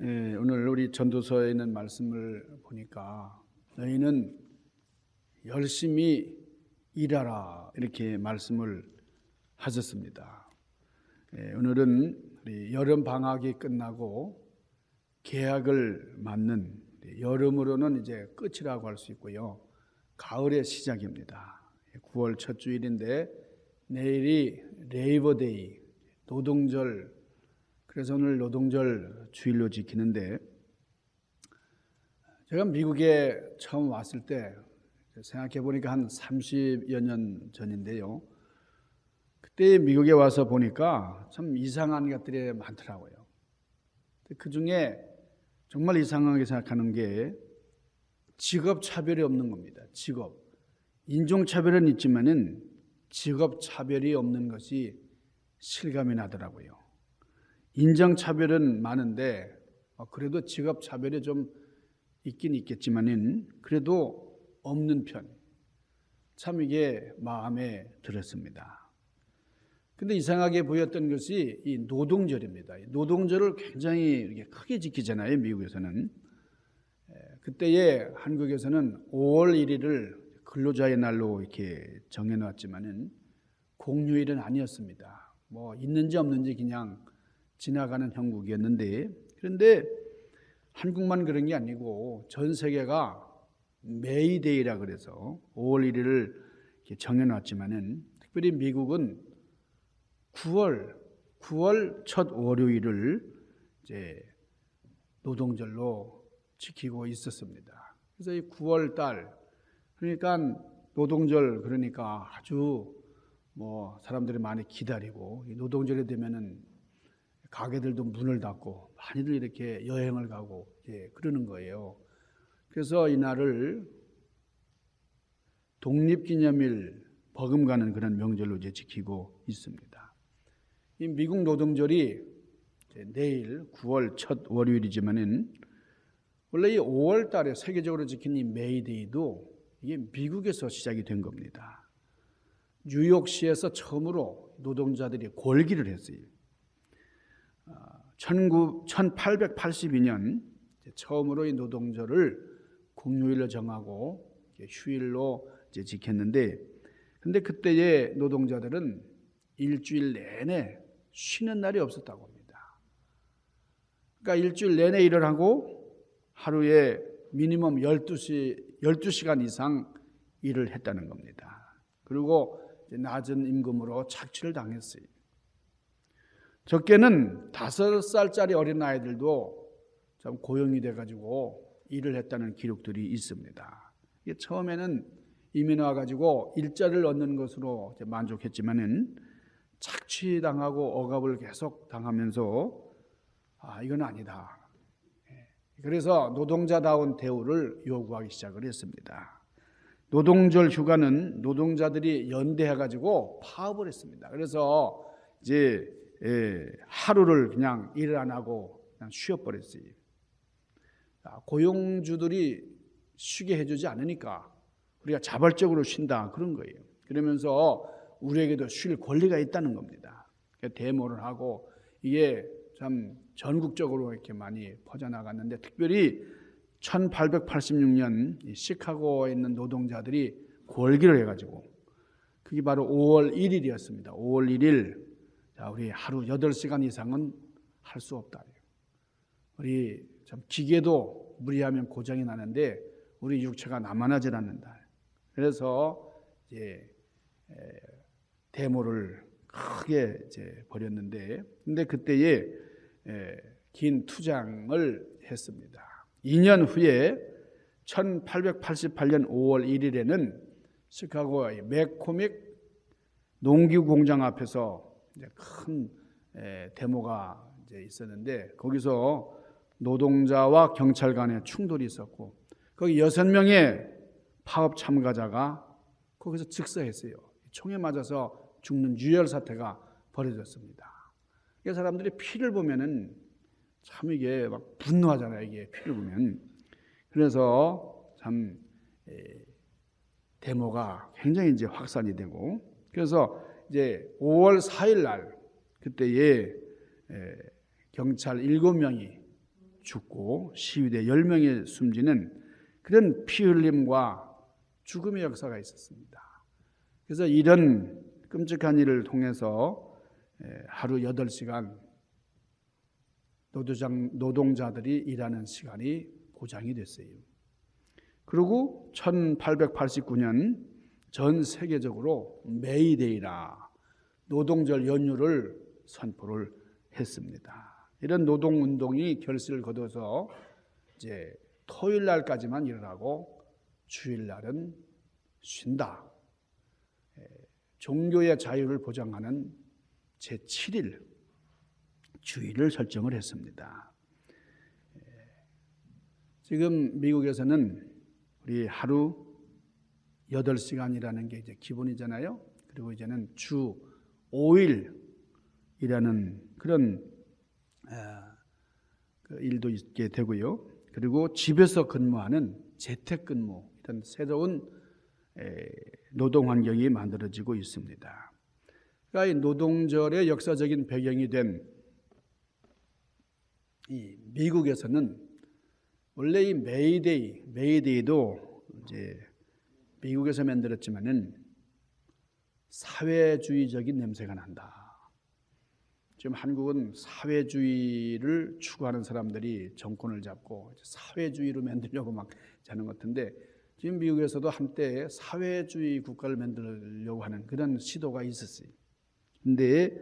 오늘 우리 전도서에 있는 말씀을 보니까 너희는 열심히 일하라 이렇게 말씀을 하셨습니다. 오늘은 우리 여름 방학이 끝나고 개학을 맞는 여름으로는 이제 끝이라고 할 수 있고요. 가을의 시작입니다. 9월 첫 주일인데 내일이 레이버데이 노동절, 그래서 오늘 노동절 주일로 지키는데, 제가 미국에 처음 왔을 때 생각해 보니까 한 30여 년 전인데요. 그때 미국에 와서 보니까 참 이상한 것들이 많더라고요. 그 중에 정말 이상하게 생각하는 게 직업 차별이 없는 겁니다. 직업. 인종 차별은 있지만은 직업 차별이 없는 것이 실감이 나더라고요. 인정 차별은 많은데 그래도 직업 차별이 좀 있긴 있겠지만은 그래도 없는 편. 참 이게 마음에 들었습니다. 근데 이상하게 보였던 것이 이 노동절입니다. 노동절을 굉장히 이렇게 크게 지키잖아요, 미국에서는. 그때에 한국에서는 5월 1일을 근로자의 날로 이렇게 정해놨지만은 공휴일은 아니었습니다. 뭐 있는지 없는지 그냥 지나가는 형국이었는데, 그런데 한국만 그런 게 아니고 전 세계가 메이데이라 그래서 5월 1일을 이렇게 정해놨지만은 특별히 미국은 9월 첫 월요일을 이제 노동절로 지키고 있었습니다. 그래서 이 9월 달, 그러니까 노동절, 그러니까 아주 뭐 사람들이 많이 기다리고, 이 노동절이 되면은 가게들도 문을 닫고 많이들 이렇게 여행을 가고 그러는 거예요. 그래서 이날을 독립기념일 버금가는 그런 명절로 이제 지키고 있습니다. 이 미국 노동절이 내일 9월 첫 월요일이지만은 원래 이 5월 달에 세계적으로 지킨 이 메이데이도 이게 미국에서 시작이 된 겁니다. 뉴욕시에서 처음으로 노동자들이 골기를 했어요. 1882년 처음으로 이 노동절을 공휴일로 정하고 휴일로 이제 지켰는데, 근데 그때의 노동자들은 일주일 내내 쉬는 날이 없었다고 합니다. 그러니까 일주일 내내 일을 하고 하루에 미니멈 12시간 이상 일을 했다는 겁니다. 그리고 낮은 임금으로 착취를 당했어요. 적게는 5살짜리 어린아이들도 참 고용이 돼가지고 일을 했다는 기록들이 있습니다. 이게 처음에는 이민 와가지고 일자리를 얻는 것으로 만족했지만은 착취당하고 억압을 계속 당하면서 이건 아니다. 그래서 노동자다운 대우를 요구하기 시작을 했습니다. 노동절 휴가는 노동자들이 연대해가지고 파업을 했습니다. 그래서 이제 하루를 그냥 일을 안 하고 그냥 쉬어버렸어요. 고용주들이 쉬게 해주지 않으니까 우리가 자발적으로 쉰다 그런 거예요. 그러면서 우리에게도 쉴 권리가 있다는 겁니다. 데모를 하고 이게 참 전국적으로 이렇게 많이 퍼져나갔는데, 특별히 1886년 시카고에 있는 노동자들이 골기를 해가지고 그게 바로 5월 1일이었습니다. 5월 1일 우리 하루 8시간 이상은 할 수 없다. 우리 참 기계도 무리하면 고장이 나는데 우리 육체가 남아나질 않는다. 그래서 이제 데모를 크게 이제 벌였는데, 근데 그때에 긴 투쟁을 했습니다. 2년 후에 1888년 5월 1일에는 시카고의 맥코믹 농기구 공장 앞에서 큰 데모가 이제 있었는데, 거기서 노동자와 경찰 간의 충돌이 있었고 거기 6명의 파업 참가자가 거기서 즉사했어요. 총에 맞아서 죽는 유혈 사태가 벌어졌습니다. 이 사람들이 피를 보면은 참 이게 막 분노하잖아요. 이게 피를 보면. 그래서 참 데모가 굉장히 이제 확산이 되고, 그래서 이제 5월 4일 날 그때에 경찰 7명이 죽고 시위대 10명이 숨지는 그런 피 흘림과 죽음의 역사가 있었습니다. 그래서 이런 끔찍한 일을 통해서 하루 8시간 노동자들이 일하는 시간이 보장이 됐어요. 그리고 1889년 전 세계적으로 메이데이라 노동절 연휴를 선포를 했습니다. 이런 노동운동이 결실을 거둬서 이제 토요일 날까지만 일어나고 주일날은 쉰다. 종교의 자유를 보장하는 제7일 주일을 설정을 했습니다. 지금 미국에서는 우리 하루 8시간이라는 게 이제 기본이잖아요. 그리고 이제는 주 5일 일하는 그런 일도 있게 되고요. 그리고 집에서 근무하는 재택근무 이런 새로운 노동 환경이 만들어지고 있습니다. 그러니까 이 노동절의 역사적인 배경이 된 이 미국에서는 원래 이 메이데이도 이제 미국에서 만들었지만은 사회주의적인 냄새가 난다. 지금 한국은 사회주의를 추구하는 사람들이 정권을 잡고 사회주의로 만들려고 막 하는 것 같은데 지금 미국에서도 한때 사회주의 국가를 만들려고 하는 그런 시도가 있었어요. 근데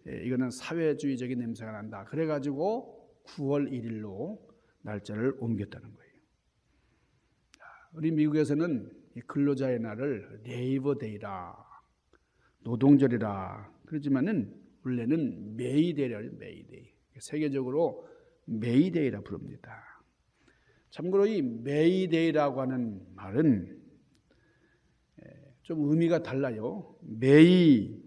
이거는 사회주의적인 냄새가 난다. 그래가지고 9월 1일로 날짜를 옮겼다는 거예요. 우리 미국에서는 근로자의 날을 레이버데이라 노동절이라 그러지만은 원래는 메이데이라요. 메이데이. 세계적으로 메이데이라 부릅니다. 참고로 이 메이데이라고 하는 말은 좀 의미가 달라요. 메이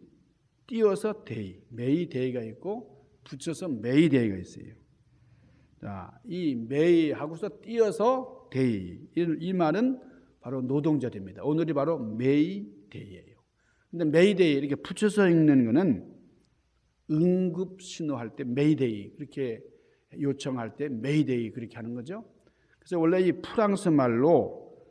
띄어서 데이, 메이데이가 있고 붙여서 메이데이가 있어요. 자, 이 메이하고서 띄어서 데이 이 말은 바로 노동절입니다. 오늘이 바로 메이데이예요. 근데 메이데이 이렇게 붙여서 읽는 거는 응급 신호할 때 메이데이 그렇게 요청할 때 메이데이 그렇게 하는 거죠. 그래서 원래 이 프랑스 말로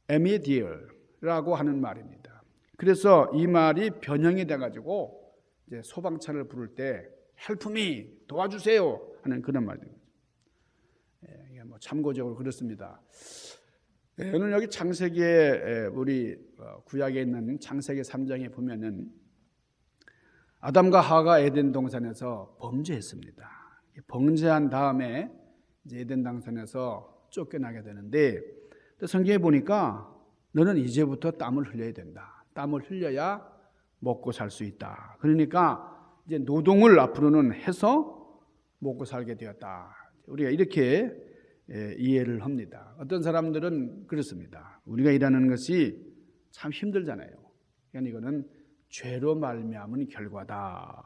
에미디얼라고 하는 말입니다. 그래서 이 말이 변형이 돼가지고 이제 소방차를 부를 때 헬프 미 도와주세요 하는 그런 말입니다. 이게 뭐 참고적으로 그렇습니다. 오늘 여기 창세기에 우리 구약에 있는 창세기 3장에 보면은 아담과 하와가 에덴 동산에서 범죄했습니다. 범죄한 다음에 이제 에덴 동산에서 쫓겨나게 되는데 성경에 보니까 너는 이제부터 땀을 흘려야 된다. 땀을 흘려야 먹고 살 수 있다. 그러니까 이제 노동을 앞으로는 해서 먹고 살게 되었다. 우리가 이렇게 이해를 합니다. 어떤 사람들은 그렇습니다. 우리가 일하는 것이 참 힘들잖아요. 그러니까 이거는 죄로 말미암은 결과다.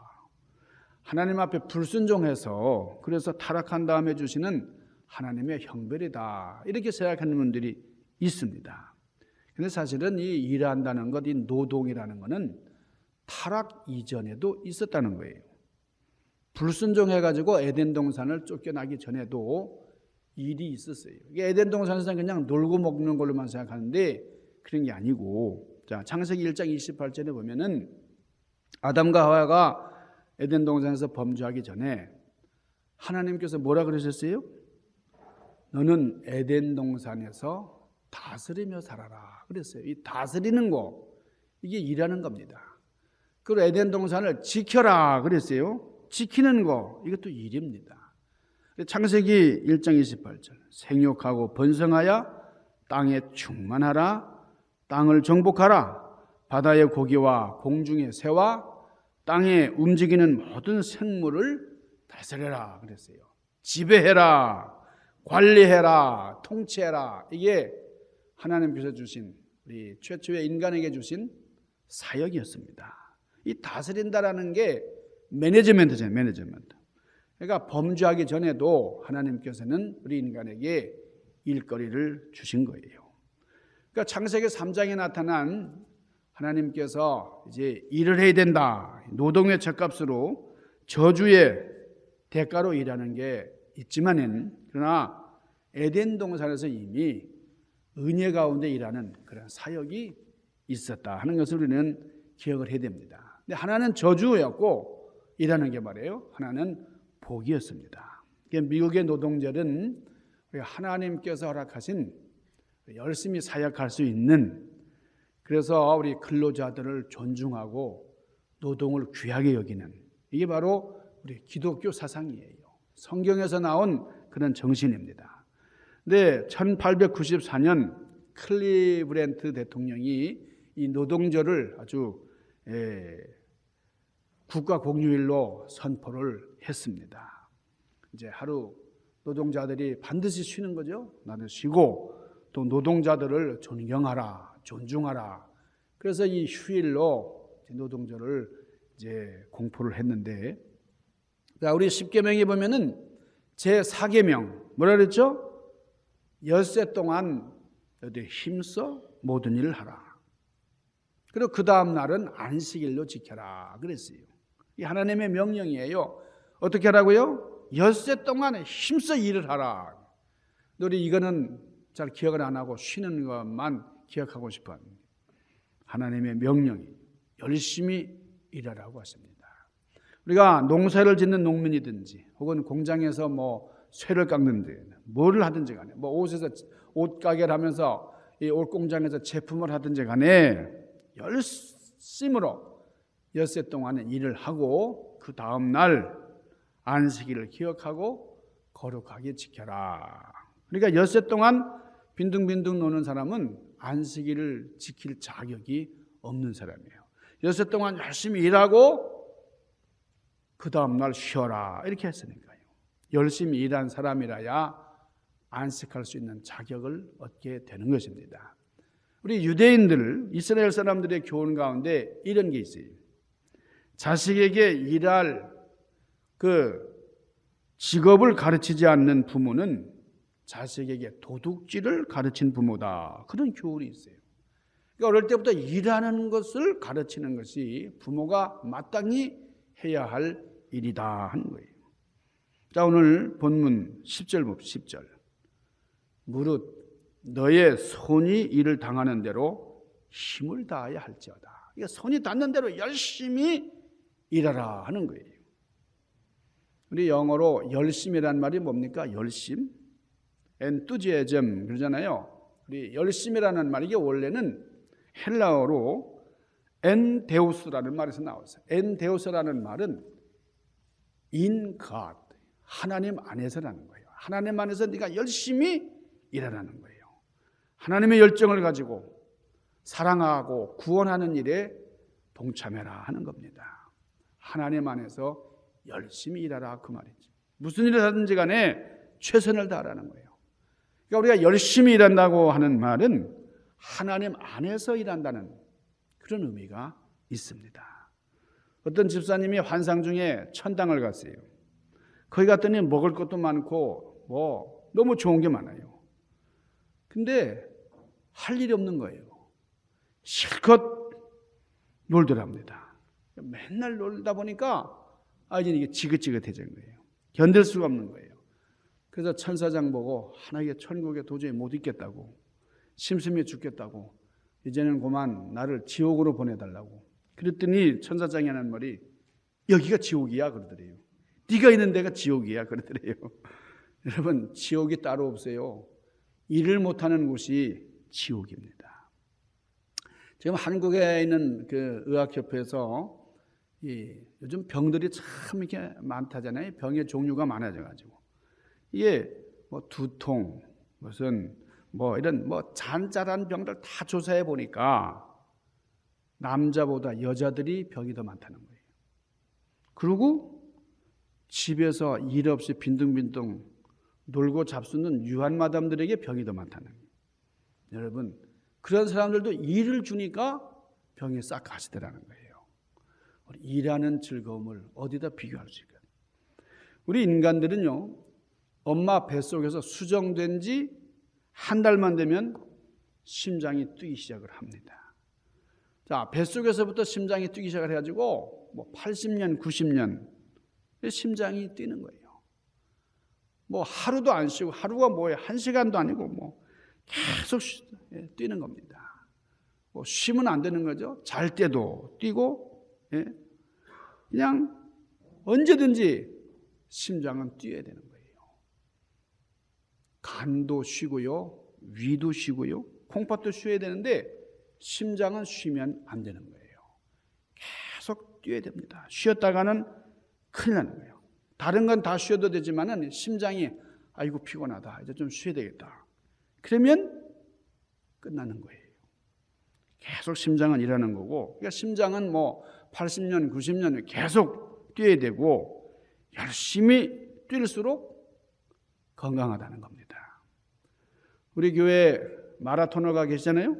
하나님 앞에 불순종해서 그래서 타락한 다음에 주시는 하나님의 형벌이다. 이렇게 생각하는 분들이 있습니다. 그런데 사실은 이 일한다는 것, 이 노동이라는 것은 타락 이전에도 있었다는 거예요. 불순종해가지고 에덴 동산을 쫓겨나기 전에도 일이 있었어요. 에덴 동산에서는 그냥 놀고 먹는 걸로만 생각하는데 그런 게 아니고, 자, 창세기 1장 28절에 보면은 아담과 하와가 에덴 동산에서 범죄하기 전에 하나님께서 뭐라 그러셨어요? 너는 에덴 동산에서 다스리며 살아라 그랬어요. 이 다스리는 거 이게 일하는 겁니다. 그리고 에덴 동산을 지켜라 그랬어요. 지키는 거 이것도 일입니다. 창세기 1장 28절 생육하고 번성하여 땅에 충만하라 땅을 정복하라 바다의 고기와 공중의 새와 땅에 움직이는 모든 생물을 다스려라 그랬어요. 지배해라 관리해라 통치해라 이게 하나님께서 주신 우리 최초의 인간에게 주신 사역이었습니다. 이 다스린다라는 게 매니지먼트잖아요. 매니지먼트. 그러니까 범죄하기 전에도 하나님께서는 우리 인간에게 일거리를 주신 거예요. 그러니까 창세기 3장에 나타난 하나님께서 이제 일을 해야 된다. 노동의 죗값으로 저주의 대가로 일하는 게 있지만은 그러나 에덴 동산에서 이미 은혜 가운데 일하는 그런 사역이 있었다 하는 것을 우리는 기억을 해야 됩니다. 근데 하나는 저주였고 일하는 게 말이에요. 하나는 복이었습니다. 미국의 노동절은 하나님께서 허락하신 열심히 사역할 수 있는, 그래서 우리 근로자들을 존중하고 노동을 귀하게 여기는, 이게 바로 우리 기독교 사상이에요. 성경에서 나온 그런 정신입니다. 근데 1894년 클리브랜드 대통령이 이 노동절을 아주 국가 공휴일로 선포를 했습니다. 이제 하루 노동자들이 반드시 쉬는 거죠. 나는 쉬고 또 노동자들을 존경하라, 존중하라. 그래서 이 휴일로 노동절을 이제 공포를 했는데, 자, 우리 10계명에 보면은 제 4계명 뭐라 그랬죠? 엿새 동안 힘써 모든 일을 하라. 그리고 그 다음 날은 안식일로 지켜라 그랬어요. 이 하나님의 명령이에요. 어떻게 하라고요? 엿새 동안 힘써 일을 하라. 우리 이거는 잘 기억을 안 하고 쉬는 것만 기억하고 싶어. 하나님의 명령이 열심히 일하라고 하십니다. 우리가 농사를 짓는 농민이든지 혹은 공장에서 뭐 쇠를 깎는데 뭐를 하든지 간에, 뭐 옷에서 옷 가게를 하면서 이 옷 공장에서 제품을 하든지 간에 열심으로 엿새 동안에 일을 하고 그 다음 날 안식일을 기억하고 거룩하게 지켜라. 그러니까 엿새 동안 빈둥빈둥 노는 사람은 안식일을 지킬 자격이 없는 사람이에요. 엿새 동안 열심히 일하고 그 다음 날 쉬어라 이렇게 했으니까요. 열심히 일한 사람이라야 안식할 수 있는 자격을 얻게 되는 것입니다. 우리 유대인들, 이스라엘 사람들의 교훈 가운데 이런 게 있어요. 자식에게 일할 그 직업을 가르치지 않는 부모는 자식에게 도둑질을 가르친 부모다. 그런 교훈이 있어요. 그러니까 어릴 때부터 일하는 것을 가르치는 것이 부모가 마땅히 해야 할 일이다 하는 거예요. 자, 오늘 본문 10절 봅시다. 10절. 무릇 너의 손이 일을 당하는 대로 힘을 다하여 할지어다. 그러니까 손이 닿는 대로 열심히 일하라 하는 거예요. 우리 영어로 열심이란 말이 뭡니까? 열심, enthusiasm 그러잖아요. 우리 열심이라는 말이 이게 원래는 헬라어로 엔데우스라는 말에서 나왔어요. 엔데우스라는 말은 in God, 하나님 안에서라는 거예요. 하나님 안에서 네가 열심히 일하라는 거예요. 하나님의 열정을 가지고 사랑하고 구원하는 일에 동참해라 하는 겁니다. 하나님 안에서 열심히 일하라 그 말이죠. 무슨 일을 하든지 간에 최선을 다하라는 거예요. 그러니까 우리가 열심히 일한다고 하는 말은 하나님 안에서 일한다는 그런 의미가 있습니다. 어떤 집사님이 환상 중에 천당을 갔어요. 거기 갔더니 먹을 것도 많고 뭐 너무 좋은 게 많아요. 근데 할 일이 없는 거예요. 실컷 놀더랍니다. 맨날 놀다 보니까 이제 이게 지긋지긋해진 거예요. 견딜 수가 없는 거예요. 그래서 천사장 보고 하나님께 천국에 도저히 못 있겠다고, 심심해 죽겠다고, 이제는 그만 나를 지옥으로 보내달라고. 그랬더니 천사장이 하는 말이 여기가 지옥이야 그러더래요. 네가 있는 데가 지옥이야 그러더래요. 여러분, 지옥이 따로 없어요. 일을 못하는 곳이 지옥입니다. 지금 한국에 있는 그 의학협회에서 요즘 병들이 참 이렇게 많다잖아요. 병의 종류가 많아져가지고 이게 뭐 두통, 무슨 뭐 이런 뭐 잔잔한 병들 다 조사해 보니까 남자보다 여자들이 병이 더 많다는 거예요. 그리고 집에서 일 없이 빈둥빈둥 놀고 잡수는 유한 마담들에게 병이 더 많다는 거예요. 여러분, 그런 사람들도 일을 주니까 병이 싹 가시더라는 거예요. 우리 일하는 즐거움을 어디다 비교할 수 있을까요? 우리 인간들은요, 엄마 뱃속에서 수정된 지 한 달만 되면 심장이 뛰기 시작을 합니다. 자, 뱃속에서부터 심장이 뛰기 시작을 해가지고 뭐 80년, 90년 심장이 뛰는 거예요. 뭐 하루도 안 쉬고, 하루가 뭐예요? 1시간도 아니고 뭐 계속 뛰는 겁니다. 뭐 쉬면 안 되는 거죠. 잘 때도 뛰고, 그냥 언제든지 심장은 뛰어야 되는 거예요. 간도 쉬고요, 위도 쉬고요, 콩팥도 쉬어야 되는데 심장은 쉬면 안 되는 거예요. 계속 뛰어야 됩니다. 쉬었다가는 큰일 나는 거예요. 다른 건 다 쉬어도 되지만은 심장이 아이고 피곤하다, 이제 좀 쉬어야 되겠다, 그러면 끝나는 거예요. 계속 심장은 일하는 거고, 그러니까 심장은 뭐 80년, 90년 계속 뛰어야 되고, 열심히 뛸수록 건강하다는 겁니다. 우리 교회 마라토너가 계시잖아요.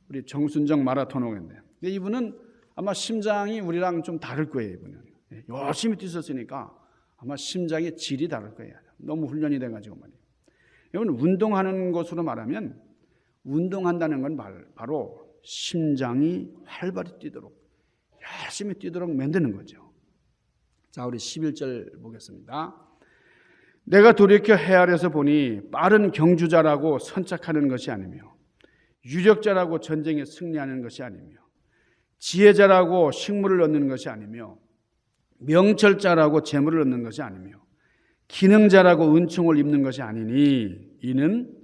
우리 정순정 마라토너인데, 이분은 아마 심장이 우리랑 좀 다를 거예요. 이분은 열심히 뛰었으니까 아마 심장의 질이 다를 거예요. 너무 훈련이 돼가지고 말이에요. 여러분, 운동하는 것으로 말하면, 운동한다는 건 바로 심장이 활발히 뛰도록, 열심히 뛰도록 만드는 거죠. 자, 우리 11절 보겠습니다. 내가 돌이켜 해 아래서 보니 빠른 경주자라고 선착하는 것이 아니며, 유력자라고 전쟁에 승리하는 것이 아니며, 지혜자라고 식물을 얻는 것이 아니며, 명철자라고 재물을 얻는 것이 아니며, 기능자라고 은총을 입는 것이 아니니, 이는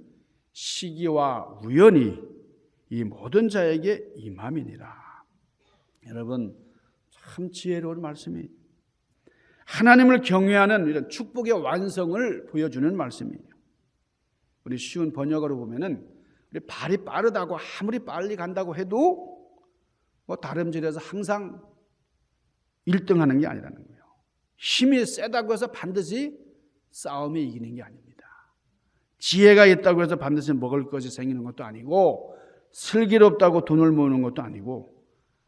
시기와 우연이 이 모든 자에게 임함이니라. 여러분, 참 지혜로운 말씀이에요. 하나님을 경외하는 이런 축복의 완성을 보여주는 말씀이에요. 우리 쉬운 번역어로 보면은, 우리 발이 빠르다고 아무리 빨리 간다고 해도 뭐 다름질해서 항상 1등하는 게 아니라는 거예요. 힘이 세다고 해서 반드시 싸움에 이기는 게 아닙니다. 지혜가 있다고 해서 반드시 먹을 것이 생기는 것도 아니고, 슬기롭다고 돈을 모으는 것도 아니고,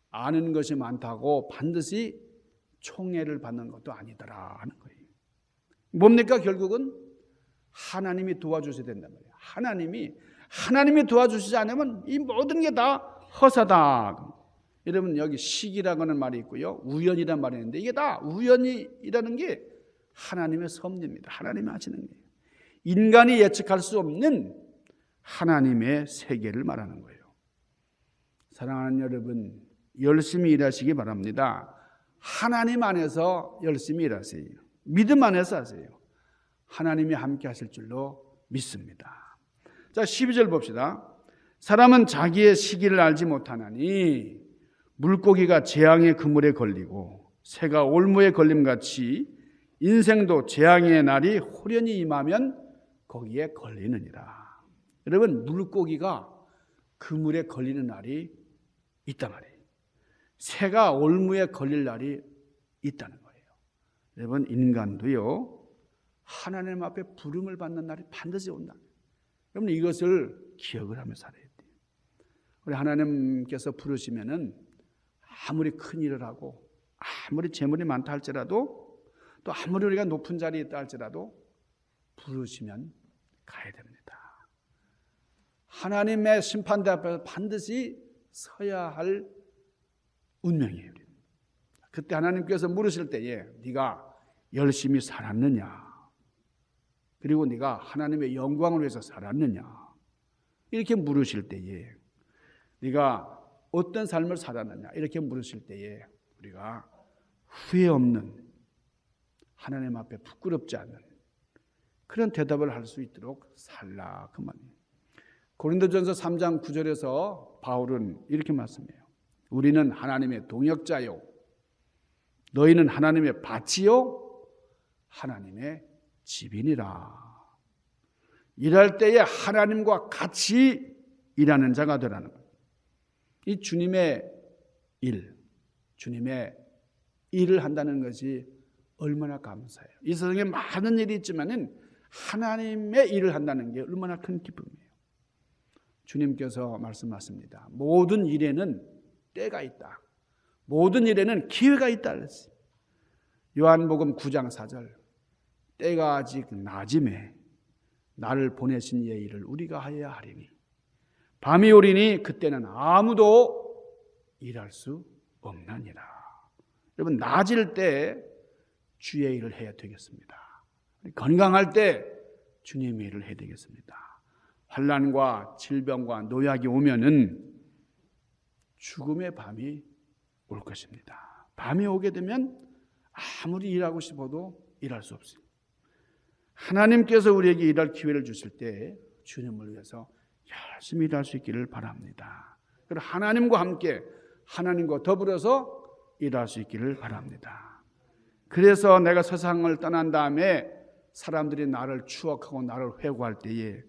아는 것이 많다고 반드시 총애를 받는 것도 아니더라 하는 거예요. 뭡니까? 결국은 하나님이 도와주셔야 된단 말이에요. 하나님이 도와주시지 않으면 이 모든 게 다 허사다. 여러분, 여기 시기라고는 말이 있고요, 우연이란 말이 있는데, 이게 다 우연이라는 게 하나님의 섭리입니다. 하나님이 하시는 거예요. 인간이 예측할 수 없는 하나님의 세계를 말하는 거예요. 사랑하는 여러분, 열심히 일하시기 바랍니다. 하나님 안에서 열심히 일하세요. 믿음 안에서 하세요. 하나님이 함께 하실 줄로 믿습니다. 자, 12절 봅시다. 사람은 자기의 시기를 알지 못하나니 물고기가 재앙의 그물에 걸리고 새가 올무에 걸림같이 인생도 재앙의 날이 홀연히 임하면 거기에 걸리느니라. 여러분, 물고기가 그물에 걸리는 날이 있단 말이에요. 새가 올무에 걸릴 날이 있다는 거예요. 여러분, 인간도요, 하나님 앞에 부름을 받는 날이 반드시 온다. 여러분, 이것을 기억을 하며 살아야 돼요. 우리 하나님께서 부르시면은 아무리 큰 일을 하고 아무리 재물이 많다 할지라도, 또 아무리 우리가 높은 자리에 있다 할지라도 부르시면 가야 됩니다. 하나님의 심판대 앞에서 반드시 서야 할 운명이에요. 그때 하나님께서 물으실 때에 네가 열심히 살았느냐, 그리고 네가 하나님의 영광을 위해서 살았느냐, 이렇게 물으실 때에, 네가 어떤 삶을 살았느냐 이렇게 물으실 때에, 우리가 후회 없는, 하나님 앞에 부끄럽지 않는 그런 대답을 할 수 있도록 살라, 그 말이에요. 고린도전서 3장 9절에서 바울은 이렇게 말씀해요. 우리는 하나님의 동역자요, 너희는 하나님의 밭이요, 하나님의 집이니라. 일할 때에 하나님과 같이 일하는 자가 되라는 거예요. 이 주님의 일을 한다는 것이 얼마나 감사해요. 이 세상에 많은 일이 있지만은 하나님의 일을 한다는 게 얼마나 큰 기쁨이에요. 주님께서 말씀하십니다. 모든 일에는 때가 있다. 모든 일에는 기회가 있다 그랬어요. 요한복음 9장 4절. 때가 아직 낮음에 나를 보내신 이의 일을 우리가 하여야 하리니 밤이 오리니 그때는 아무도 일할 수 없나니라. 여러분, 낮일 때 주의 일을 해야 되겠습니다. 건강할 때 주님의 일을 해야 되겠습니다. 환난과 질병과 노약이 오면은 죽음의 밤이 올 것입니다. 밤이 오게 되면 아무리 일하고 싶어도 일할 수 없어요. 하나님께서 우리에게 일할 기회를 주실 때 주님을 위해서 열심히 일할 수 있기를 바랍니다. 그리고 하나님과 함께 하나님과 더불어서 일할 수 있기를 바랍니다. 그래서 내가 세상을 떠난 다음에 사람들이 나를 추억하고 나를 회고할 때에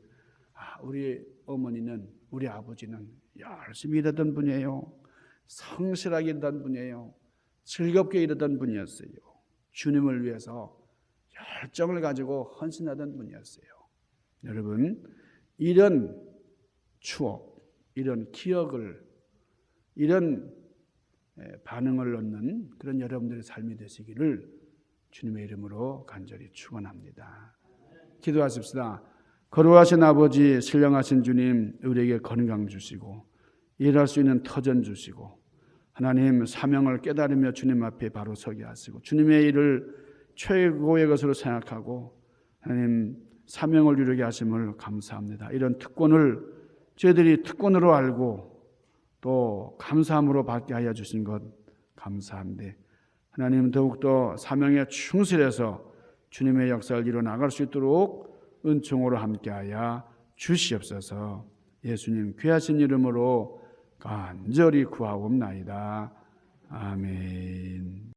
우리 어머니는, 우리 아버지는 열심히 일하던 분이에요. 성실하게 일하던 분이에요. 즐겁게 일하던 분이었어요. 주님을 위해서 열정을 가지고 헌신하던 분이었어요. 여러분, 이런 추억, 이런 기억을, 이런 반응을 얻는 그런 여러분들의 삶이 되시기를 주님의 이름으로 간절히 축원합니다. 기도하십시다. 거룩하신 아버지, 신령하신 주님, 우리에게 건강 주시고 일할 수 있는 터전 주시고 하나님 사명을 깨달으며 주님 앞에 바로 서게 하시고 주님의 일을 최고의 것으로 생각하고 하나님 사명을 이루게 하심을 감사합니다. 이런 특권을 저희들이 특권으로 알고 또 감사함으로 받게 하여 주신 것 감사한데 하나님 더욱더 사명에 충실해서 주님의 역사를 이뤄나갈 수 있도록 은총으로 함께하여 주시옵소서. 예수님 귀하신 이름으로 간절히 구하옵나이다. 아멘.